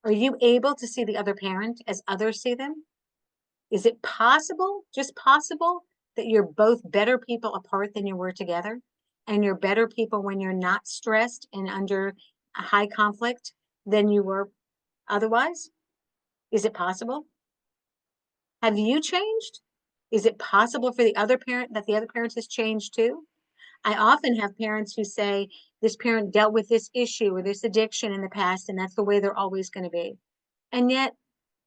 Are you able to see the other parent as others see them? Is it possible, just possible, that you're both better people apart than you were together? And you're better people when you're not stressed and under a high conflict than you were otherwise? Is it possible? Have you changed? Is it possible for the other parent that the other parent has changed too? I often have parents who say this parent dealt with this issue or this addiction in the past, and that's the way they're always going to be. And yet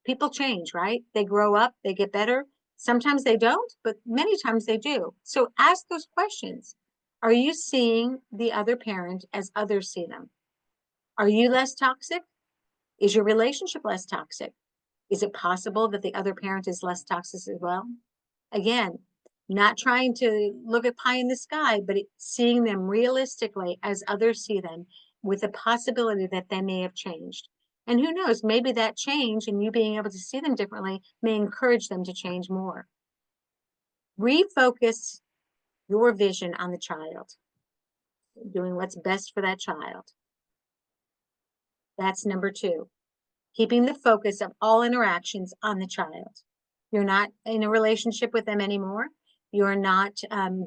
people change, right? They grow up, they get better. Sometimes they don't, but many times they do. So ask those questions. Are you seeing the other parent as others see them? Are you less toxic? Is your relationship less toxic? Is it possible that the other parent is less toxic as well? Again, not trying to look at pie in the sky, but seeing them realistically as others see them with the possibility that they may have changed. And who knows, maybe that change and you being able to see them differently may encourage them to change more. Refocus your vision on the child, doing what's best for that child. That's number two. Keeping the focus of all interactions on the child. You're not in a relationship with them anymore. You're not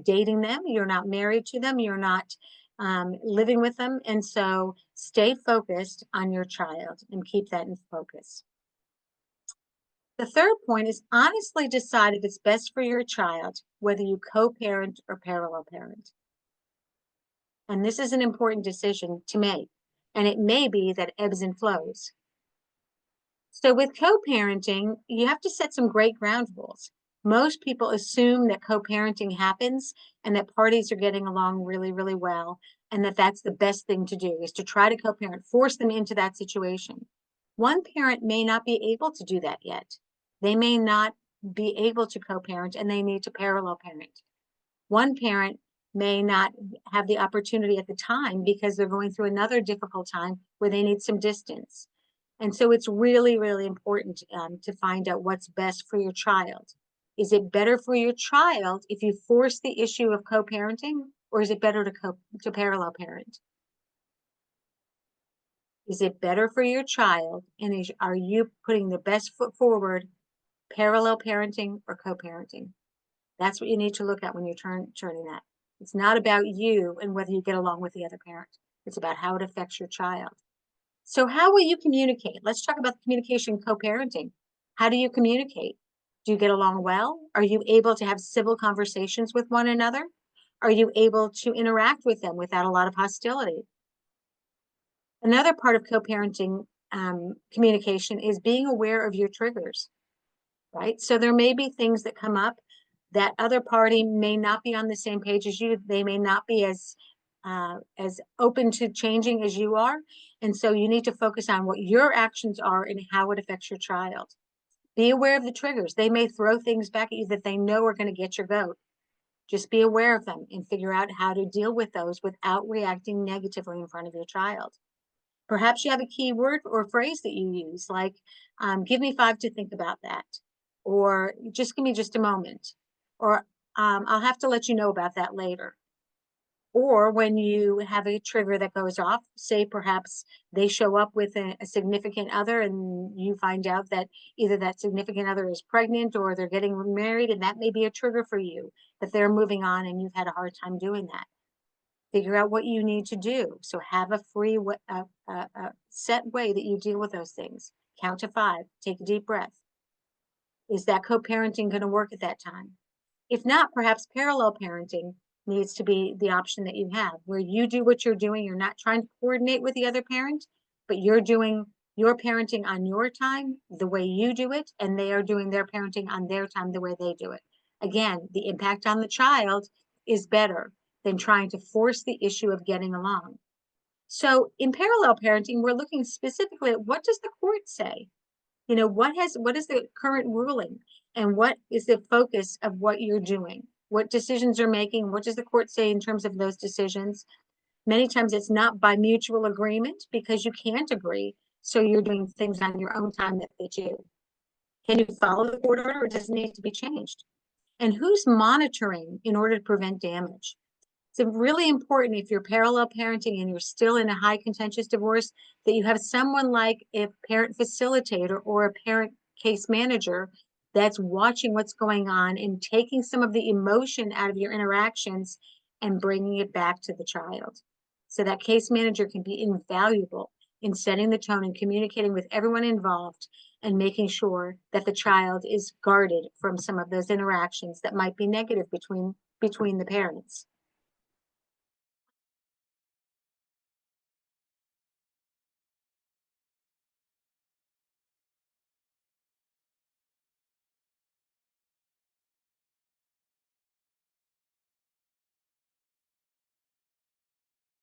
dating them. You're not married to them. You're not living with them. And so stay focused on your child and keep that in focus. The third point is honestly decide if it's best for your child, whether you co-parent or parallel parent. And this is an important decision to make. And it may be that ebbs and flows. So with co-parenting, you have to set some great ground rules. Most people assume that co-parenting happens and that parties are getting along really, really well, and that that's the best thing to do is to try to co-parent, force them into that situation. One parent may not be able to do that yet. They may not be able to co-parent and they need to parallel parent. One parent may not have the opportunity at the time because they're going through another difficult time where they need some distance. And so it's really, really important to find out what's best for your child. Is it better for your child if you force the issue of co-parenting, or is it better to parallel parent? Is it better for your child, and are you putting the best foot forward, parallel parenting or co-parenting? That's what you need to look at when you're turning that. It's not about you and whether you get along with the other parent. It's about how it affects your child. So how will you communicate? Let's talk about communication co-parenting. How do you communicate? Do you get along well? Are you able to have civil conversations with one another? Are you able to interact with them without a lot of hostility? Another part of co-parenting communication is being aware of your triggers, right? So there may be things that come up that other party may not be on the same page as you. They may not be as open to changing as you are. And so you need to focus on what your actions are and how it affects your child. Be aware of the triggers. They may throw things back at you that they know are going to get your goat. Just be aware of them and figure out how to deal with those without reacting negatively in front of your child. Perhaps you have a key word or phrase that you use, like, give me 5 to think about that, or just give me just a moment, or I'll have to let you know about that later. Or when you have a trigger that goes off, say perhaps they show up with a significant other and you find out that either that significant other is pregnant or they're getting married, and that may be a trigger for you, that they're moving on and you've had a hard time doing that. Figure out what you need to do. So have a set way that you deal with those things. Count to 5, take a deep breath. Is that co-parenting going to work at that time? If not, perhaps parallel parenting needs to be the option that you have, where you do what you're doing. You're not trying to coordinate with the other parent, but you're doing your parenting on your time, the way you do it, and they are doing their parenting on their time, the way they do it. Again, the impact on the child is better than trying to force the issue of getting along. So in parallel parenting, we're looking specifically at what does the court say? You know, what is the current ruling, and what is the focus of what you're doing? What decisions you're making? What does the court say in terms of those decisions? Many times it's not by mutual agreement because you can't agree. So you're doing things on your own time that they do. Can you follow the court order, or does it need to be changed? And who's monitoring in order to prevent damage? It's really important if you're parallel parenting and you're still in a high contentious divorce that you have someone like a parent facilitator or a parent case manager that's watching what's going on and taking some of the emotion out of your interactions and bringing it back to the child. So that case manager can be invaluable in setting the tone and communicating with everyone involved and making sure that the child is guarded from some of those interactions that might be negative between the parents.